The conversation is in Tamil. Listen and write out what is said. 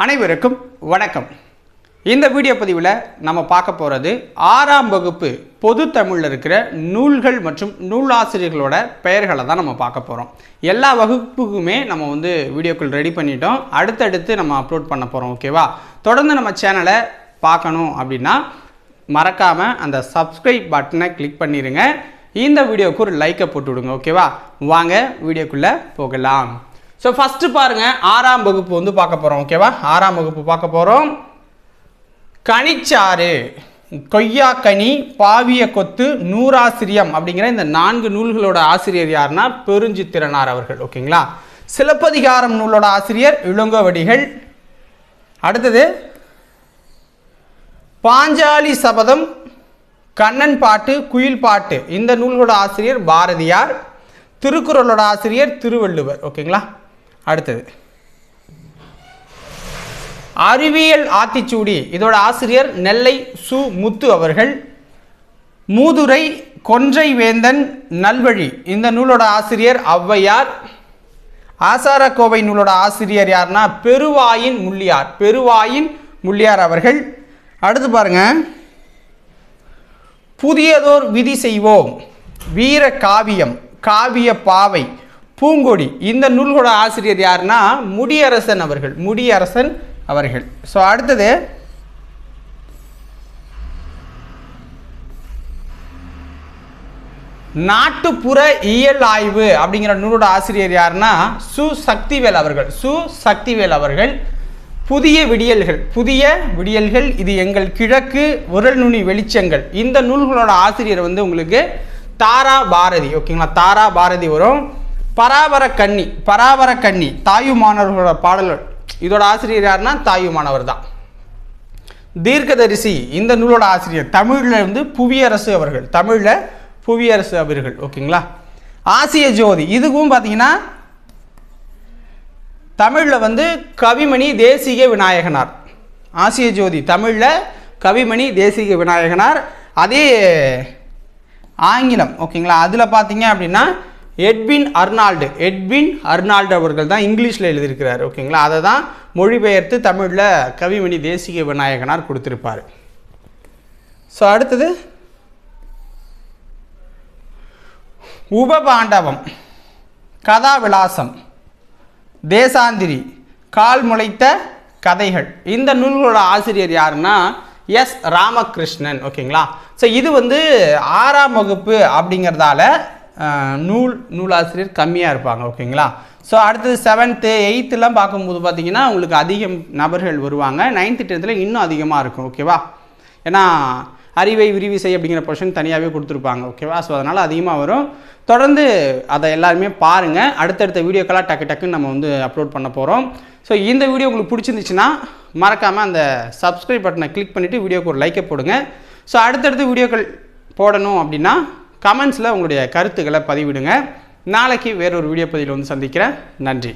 அனைவருக்கும் வணக்கம். இந்த வீடியோ பதிவில் நம்ம பார்க்க போகிறது 6ஆம் வகுப்பு பொது தமிழில் இருக்கிற நூல்கள் மற்றும் நூலாசிரியர்களோட பெயர்களை தான் நம்ம பார்க்க போகிறோம். எல்லா வகுப்புக்குமே நம்ம வீடியோக்கள் ரெடி பண்ணிட்டோம். அடுத்தடுத்து நம்ம அப்லோட் பண்ண போகிறோம். ஓகேவா? தொடர்ந்து நம்ம சேனலை பார்க்கணும் அப்படின்னா மறக்காமல் அந்த சப்ஸ்கிரைப் பட்டனை கிளிக் பண்ணிடுங்க. இந்த வீடியோவுக்கு ஒரு லைக்கை போட்டு விடுங்க. ஓகேவா? வாங்க வீடியோக்குள்ளே போகலாம். ஸோ ஃபஸ்ட்டு பாருங்கள், 6ஆம் வகுப்பு பார்க்க போகிறோம். ஓகேவா? 6ஆம் வகுப்பு பார்க்க போகிறோம். கனிச்சாறு, கொய்யாக்கனி, பாவிய கொத்து, நூறாசிரியம் அப்படிங்கிற இந்த 4 நூல்களோட ஆசிரியர் யாருன்னா பெருஞ்சித்திரனார் அவர்கள். ஓகேங்களா? சிலப்பதிகாரம் நூலோட ஆசிரியர் இளங்கோவடிகள். அடுத்தது பாஞ்சாலி சபதம், கண்ணன் பாட்டு, குயில் பாட்டு இந்த நூல்களோட ஆசிரியர் பாரதியார். திருக்குறளோட ஆசிரியர் திருவள்ளுவர். ஓகேங்களா? அடுத்தது அறிவியல் ஆத்திச்சூடி, இதோட ஆசிரியர் நெல்லை சு முத்து அவர்கள். மூதுரை, கொன்றை வேந்தன், நல்வழி இந்த நூலோட ஆசிரியர் ஔவையார். ஆசாரக்கோவை நூலோட ஆசிரியர் யாருன்னா பெருவாயின் முள்ளியார். பெருவாயின் முள்ளியார் அவர்கள். அடுத்து பாருங்க, புதியதோர் விதி செய்வோம், வீர காவியம், காவிய பாவை, பூங்கொடி இந்த நூல்களோட ஆசிரியர் யாருன்னா முடியரசன் அவர்கள். முடியரசன் அவர்கள். ஸோ அடுத்தது நாட்டுப்புற இயல் ஆய்வு அப்படிங்கிற நூலோட ஆசிரியர் யாருன்னா சு சக்திவேல் அவர்கள். சு சக்திவேல் அவர்கள். புதிய விடியல்கள், புதிய விடியல்கள், இது எங்கள் கிழக்கு உரல் நுனி வெளிச்சங்கள் இந்த நூல்களோட ஆசிரியர் உங்களுக்கு தாரா பாரதி. ஓகேங்களா? தாரா பாரதி வரும். பராவர கன்னி, பராவர கன்னி தாயுமானவர்களோட பாடல்கள் இதோட ஆசிரியர் யாருன்னா தாயுமானவர் தான். தீர்க்கதரிசி இந்த நூலோட ஆசிரியர் தமிழில் புவியரசு அவர்கள். தமிழில் புவியரசு அவர்கள். ஓகேங்களா? ஆசிய ஜோதி இதுக்கும் பார்த்தீங்கன்னா தமிழில் கவிமணி தேசிக விநாயகனார். ஆசிய ஜோதி தமிழில் கவிமணி தேசிக விநாயகனார். அதே ஆங்கிலம். ஓகேங்களா? அதில் பார்த்தீங்க அப்படின்னா எட்வின் அர்னால்டு. எட்வின் அர்னால்டு அவர்கள் தான் இங்கிலீஷில் எழுதியிருக்கிறார். ஓகேங்களா? அதை தான் மொழிபெயர்த்து தமிழில் கவிமணி தேசிக விநாயகனார் கொடுத்துருப்பார். ஸோ அடுத்தது உபபாண்டவம், கதாவிலாசம், தேசாந்திரி, கால் முளைத்த கதைகள் இந்த நூல்களோட ஆசிரியர் யாருன்னா எஸ் ராமகிருஷ்ணன். ஓகேங்களா? ஸோ இது 6ஆம் வகுப்பு அப்படிங்கிறதால நூலாசிரியர் கம்மியாக இருப்பாங்க. ஓகேங்களா? ஸோ அடுத்தது 7th 8th பார்க்கும்போது பார்த்தீங்கன்னா உங்களுக்கு அதிகம் நபர்கள் வருவாங்க. 9th 10th இன்னும் அதிகமாக இருக்கும். ஓகேவா? ஏன்னா அறிவை விரிவு செய் அப்படிங்கிற பொசிஷன் தனியாகவே கொடுத்துருப்பாங்க. ஓகேவா? ஸோ அதனால் அதிகமாக வரும். தொடர்ந்து அதை எல்லாருமே பாருங்கள். அடுத்தடுத்த வீடியோக்கெல்லாம் டக்குன்னு நம்ம அப்லோட் பண்ண போகிறோம். ஸோ இந்த வீடியோ உங்களுக்கு பிடிச்சிருந்துச்சுன்னா மறக்காமல் அந்த சப்ஸ்கிரைப் பட்டனை கிளிக் பண்ணிவிட்டு வீடியோக்கு ஒரு லைக்கை போடுங்க. ஸோ அடுத்தடுத்த வீடியோக்கள் போடணும் அப்படின்னா கமெண்ட்ஸில் உங்களுடைய கருத்துக்களை பதிவிடுங்க. நாளைக்கு வேறொரு வீடியோ பதிவில் சந்திக்கிறேன். நன்றி.